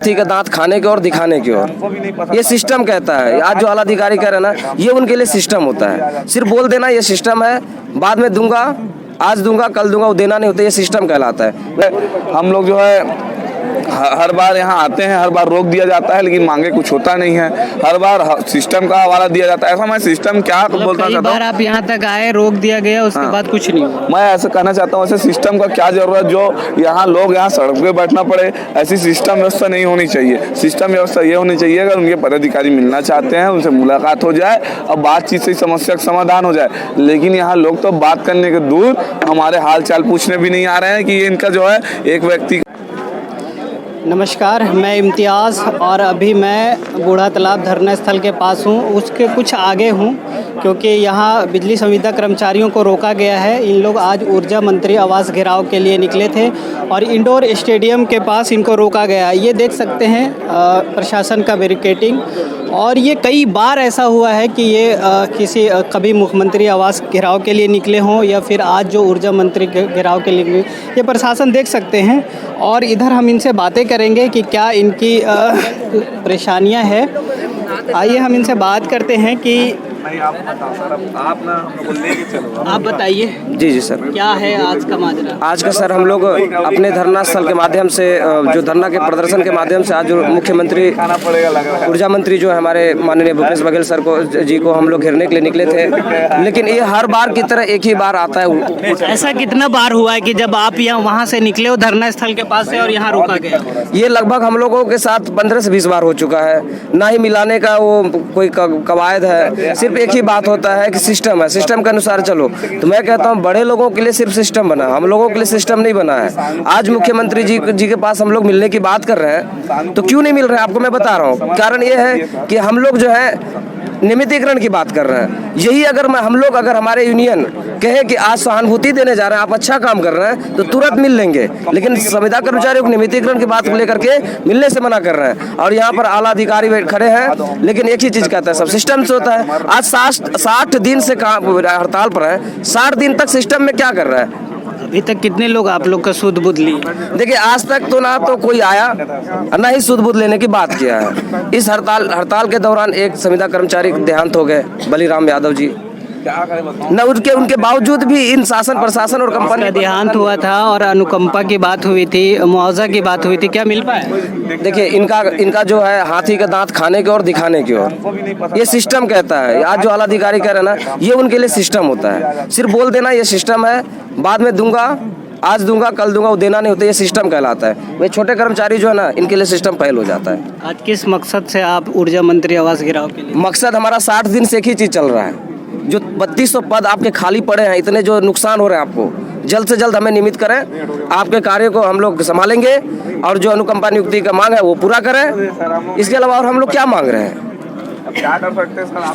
हाथी का दांत खाने के और दिखाने के और ये सिस्टम कहता है। आज जो आला अधिकारी कह रहे हैं ना, ये उनके लिए सिस्टम होता है। सिर्फ बोल देना ये सिस्टम है, बाद में दूंगा, आज दूंगा, कल दूंगा, वो देना नहीं होता, ये सिस्टम कहलाता है। हम लोग जो है हर बार यहाँ आते हैं, हर बार रोक दिया जाता है, लेकिन मांगे कुछ होता नहीं है। हर बार सिस्टम का हवाला दिया जाता है। ऐसा मैं सिस्टम क्या बोलना चाहता हूँ, आप यहाँ तक आए, रोक दिया गया, उसके बाद कुछ नहीं हुआ। मैं ऐसा कहना चाहता हूँ, ऐसे सिस्टम का क्या जरूरत जो यहाँ लोग यहाँ सड़क पे बैठना पड़े। ऐसी सिस्टम व्यवस्था नहीं होनी चाहिए। सिस्टम व्यवस्था ये होनी चाहिए, अगर उनके पदाधिकारी मिलना चाहते हैं, उनसे मुलाकात हो जाए और बातचीत से समस्या का समाधान हो जाए। लेकिन यहाँ लोग तो बात करने के दूर हमारे हाल चाल पूछने भी नहीं आ रहे हैं कि ये इनका जो है एक व्यक्ति। नमस्कार, मैं इम्तियाज़ और अभी मैं बूढ़ा तालाब धरना स्थल के पास हूँ। उसके कुछ आगे हूँ क्योंकि यहाँ बिजली संविदा कर्मचारियों को रोका गया है। इन लोग आज ऊर्जा मंत्री आवास घेराव के लिए निकले थे और इंडोर स्टेडियम के पास इनको रोका गया। ये देख सकते हैं प्रशासन का बैरिकेडिंग। और ये कई बार ऐसा हुआ है कि ये किसी कभी मुख्यमंत्री आवास घेराव के लिए निकले हों या फिर आज जो ऊर्जा मंत्री घेराव के लिए निकले, ये प्रशासन देख सकते हैं। और इधर हम इनसे बातें करेंगे कि क्या इनकी परेशानियां हैं। आइए हम इनसे बात करते हैं कि आप बताइए। जी जी सर, क्या है आज का माजरा? आज का सर हम लोग अपने धरना स्थल के माध्यम से, जो धरना के प्रदर्शन के माध्यम से, आज जो मुख्यमंत्री ऊर्जा मंत्री जो है हमारे माननीय भूपेश बघेल सर को जी को हम लोग घेरने के लिए निकले थे। लेकिन ये हर बार की तरह एक ही बार आता है। ऐसा कितना बार हुआ है कि जब आप यहाँ वहाँ से निकले हो धरना स्थल के पास से और यहाँ रोका गया? ये लगभग हम लोगों के साथ 15 से 20 बार हो चुका है। ना ही मिलाने का वो कोई कवायद है, सिर्फ एक ही बात होता है कि सिस्टम है, सिस्टम के अनुसार चलो। तो मैं कहता हूँ बड़े लोगों के लिए सिर्फ सिस्टम बना, हम लोगों के लिए सिस्टम नहीं बना है। आज मुख्यमंत्री जी के पास हम लोग मिलने की बात कर रहे हैं, तो क्यों नहीं मिल रहे हैं आपको मैं बता रहा हूँ। कारण ये है कि हम लोग जो है नियमितीकरण की बात कर रहे हैं। यही अगर हम लोग अगर हमारे यूनियन कहे कि आज सहानुभूति देने जा रहे हैं, आप अच्छा काम कर रहे हैं, तो तुरंत मिल लेंगे। लेकिन संविदा कर्मचारियों को नियमितीकरण की बात को लेकर के मिलने से मना कर रहे हैं। और यहाँ पर आला अधिकारी खड़े हैं, लेकिन एक ही चीज कहता है, सब सिस्टम से होता है। आज 60 दिन से हड़ताल पर है, 60 दिन तक सिस्टम में क्या कर रहा है? अभी तक कितने लोग आप लोग का सुध बुध ली? देखिए आज तक तो ना तो कोई आया, ना ही सुध बुध लेने की बात किया है। इस हड़ताल के दौरान एक संविदा कर्मचारी देहांत हो गए, बलीराम यादव जी। न उनके बावजूद भी इन शासन प्रशासन और कंपनी का देहांत हुआ था और अनुकंपा की बात हुई थी, मुआवजा की बात हुई थी, क्या मिल पाया? देखिए इनका जो है हाथी का दांत खाने के और दिखाने के और ये सिस्टम कहता है। आज जो आला अधिकारी कह रहे हैं ना, ये उनके लिए सिस्टम होता है। सिर्फ बोल देना ये सिस्टम है, बाद में दूंगा, आज दूंगा, कल दूंगा, वो देना नहीं होता, ये सिस्टम कहलाता है। वे छोटे कर्मचारी जो है ना, इनके लिए सिस्टम फेल हो जाता है। आज किस मकसद से आप ऊर्जा मंत्री आवास घेराव के लिए? मकसद हमारा 60 दिन से एक ही चीज चल रहा है। जो 3200 पद आपके खाली पड़े हैं, इतने जो नुकसान हो रहे हैं आपको, जल्द से जल्द हमें नियमित करें। आपके कार्य को हम लोग संभालेंगे और जो अनुकंपा नियुक्ति का मांग है वो पूरा करें। इसके अलावा और हम लोग क्या मांग रहे हैं?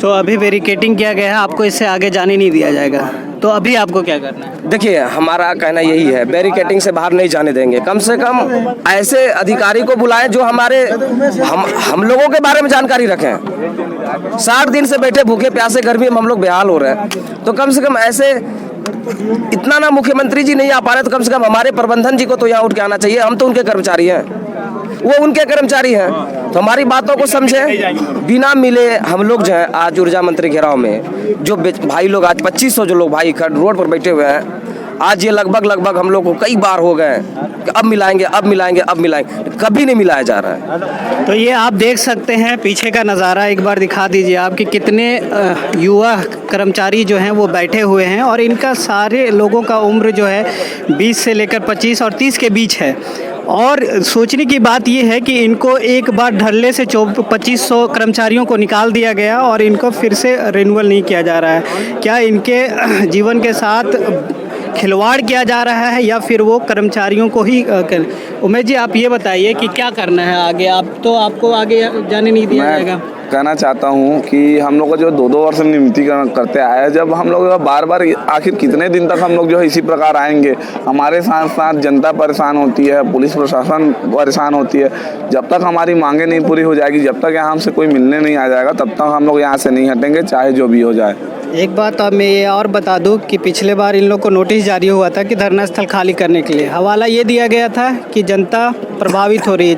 तो अभी बैरिकेडिंग किया गया है, आपको इससे आगे जाने नहीं दिया जाएगा, तो अभी आपको क्या करना है? देखिए हमारा कहना यही है, बैरिकेडिंग से बाहर नहीं जाने देंगे। कम से कम ऐसे अधिकारी को बुलाएं जो हम लोगों के बारे में जानकारी रखें। 60 दिन से बैठे भूखे प्यासे गर्मी में हम लोग बेहाल हो रहे हैं, तो कम से कम ऐसे इतना ना मुख्यमंत्री जी नहीं आ पा रहे, तो कम से कम हमारे प्रबंधन जी को तो यहाँ उठ के आना चाहिए। हम तो उनके कर्मचारी हैं, वो उनके कर्मचारी हैं, तो हमारी बातों को समझें। बिना मिले हम लोग जो है आज ऊर्जा मंत्री घेराव में जो भाई लोग, आज 2500 जो लोग भाई रोड पर बैठे हुए हैं, आज ये लगभग हम लोग को कई बार हो गए कि अब मिलाएंगे, अब मिलाएंगे, अब मिलाएंगे, कभी नहीं मिलाया जा रहा है। तो ये आप देख सकते हैं पीछे का नज़ारा, एक बार दिखा दीजिए आप कि कितने युवा कर्मचारी जो हैं वो बैठे हुए हैं और इनका सारे लोगों का उम्र जो है 20 से लेकर 25 और 30 के बीच है। और सोचने की बात यह है कि इनको एक बार धरने से 2500 कर्मचारियों को निकाल दिया गया और इनको फिर से रिन्यूअल नहीं किया जा रहा है। क्या इनके जीवन के साथ खिलवाड़ किया जा रहा है या फिर वो कर्मचारियों को ही उमेश जी आप ये बताइए कि क्या करना है आगे? आपको आगे जाने नहीं दिया जाएगा? कहना चाहता हूँ कि हम लोग का जो 2-2 वर्ष नियमितीकरण करते आए हैं, जब हम लोग बार बार आखिर कितने दिन तक हम लोग जो है इसी प्रकार आएंगे। हमारे साथ साथ जनता परेशान होती है, पुलिस प्रशासन परेशान होती है। जब तक हमारी मांगे नहीं पूरी हो जाएगी, जब तक यहाँ हमसे कोई मिलने नहीं आ जाएगा, तब तक हम लोग यहाँ से नहीं हटेंगे, चाहे जो भी हो जाए। एक बात अब मैं ये और बता दूं कि पिछले बार इन लोग को नोटिस जारी हुआ था कि धरना स्थल खाली करने के लिए। हवाला ये दिया गया था कि जनता प्रभावित हो रही है,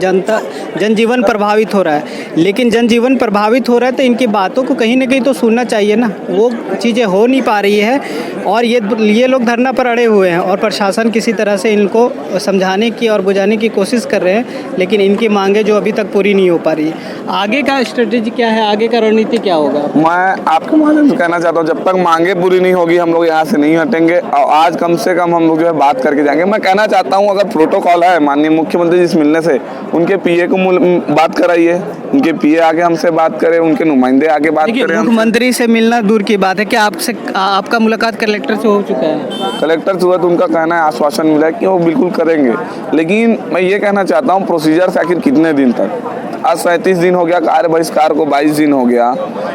जनजीवन प्रभावित हो रहा है। लेकिन जनजीवन प्रभावित हो रहा है तो इनकी बातों को कहीं ना कहीं तो सुनना चाहिए ना। वो चीज़ें हो नहीं पा रही है और ये लोग धरना पर अड़े हुए हैं और प्रशासन किसी तरह से इनको समझाने की और बुझाने की कोशिश कर रहे हैं, लेकिन इनकी मांगे जो अभी तक पूरी नहीं हो पा रही है। आगे का स्ट्रेटेजी क्या है, आगे का रणनीति क्या होगा? मैं आपके माध्यम से कहना चाहता हूँ, जब तक मांगे पूरी नहीं होगी हम लोग यहाँ से नहीं हटेंगे और आज कम से कम हम लोग जो है बात करके जाएंगे। मैं कहना चाहता हूँ, अगर प्रोटोकॉल है माननीय मुख्यमंत्री जी से मिलने से, उनके पीए को बात कराइए, उनके पीए आके हमसे बात करें, उनके नुमाइंदे आके बात करें। मुख्यमंत्री से मिलना दूर की बात है, क्या आपका मुलाकात कलेक्टर से हो चुका है? कलेक्टर से हुआ तो उनका कहना है, आश्वासन मिला है कि वो बिल्कुल करेंगे। लेकिन मैं ये कहना चाहता हूँ, प्रोसीजर से आखिर कितने दिन तक? आज 37 दिन हो गया, कार्य बहिष्कार को 22 दिन हो गया,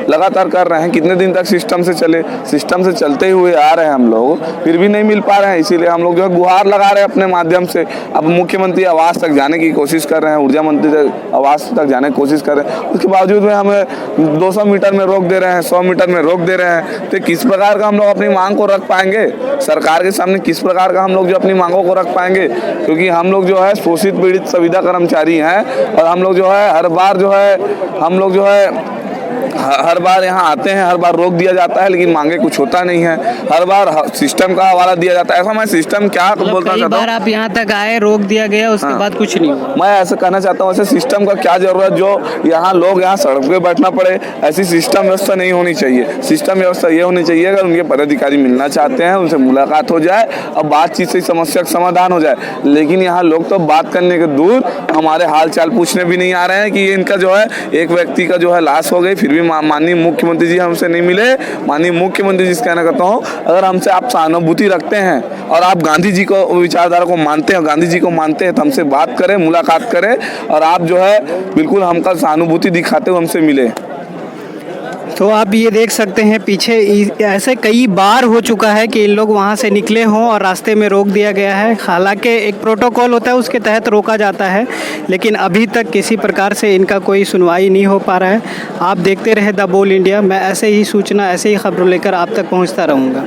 लगातार कर रहे हैं। कितने दिन तक सिस्टम से चले? सिस्टम से चलते हुए आ रहे हैं हम लोग, फिर भी नहीं मिल पा रहे हैं। इसीलिए हम लोग जो है गुहार लगा रहे हैं अपने माध्यम से। अब मुख्यमंत्री आवास तक जाने की कोशिश कर रहे हैं, ऊर्जा मंत्री आवास तक जाने की कोशिश कर रहे हैं, उसके बावजूद में हमें 200 मीटर में रोक दे रहे हैं, 100 मीटर में रोक दे रहे हैं। तो किस प्रकार का हम लोग अपनी मांग को रख पाएंगे सरकार के सामने? किस प्रकार का हम लोग जो अपनी मांगों को रख पाएंगे? क्योंकि हम लोग जो है शोषित पीड़ित संविदा कर्मचारी हैं और हम लोग जो है हर बार जो है हम लोग जो है हर बार यहाँ आते हैं, हर बार रोक दिया जाता है, लेकिन मांगे कुछ होता नहीं है। हर बार सिस्टम का हवाला दिया जाता है। ऐसा मैं सिस्टम क्या बोलना चाहता हूँ, आप यहाँ तक आए, रोक दिया गया, उसके बाद कुछ नहीं हुआ। मैं ऐसा कहना चाहता हूँ, ऐसे सिस्टम का क्या जरूरत जो यहाँ लोग यहाँ सड़क पे बैठना पड़े? ऐसी सिस्टम व्यवस्था नहीं होनी चाहिए। सिस्टम व्यवस्था ये होनी चाहिए, अगर उनके पदाधिकारी मिलना चाहते हैं, उनसे मुलाकात हो जाए और बातचीत से समस्या का समाधान हो जाए। लेकिन यहाँ लोग तो बात करने के दूर हमारे हाल चाल पूछने भी नहीं आ रहे हैं कि ये इनका जो है एक व्यक्ति का जो है लाश हो गई, फिर भी माननीय मुख्यमंत्री जी हमसे नहीं मिले। माननीय मुख्यमंत्री जी से कहना करता हूँ, अगर हमसे आप सहानुभूति रखते हैं और आप गांधी जी को विचारधारा को मानते हैं, गांधी जी को मानते हैं, तो हमसे बात करें, मुलाकात करें और आप जो है बिल्कुल हमका सहानुभूति दिखाते हुए हमसे मिले। तो आप ये देख सकते हैं पीछे ऐसे कई बार हो चुका है कि इन लोग वहाँ से निकले हों और रास्ते में रोक दिया गया है। हालांकि एक प्रोटोकॉल होता है, उसके तहत रोका जाता है, लेकिन अभी तक किसी प्रकार से इनका कोई सुनवाई नहीं हो पा रहा है। आप देखते रहे द बोल इंडिया। मैं ऐसे ही सूचना, ऐसे ही खबरों लेकर आप तक पहुँचता रहूँगा।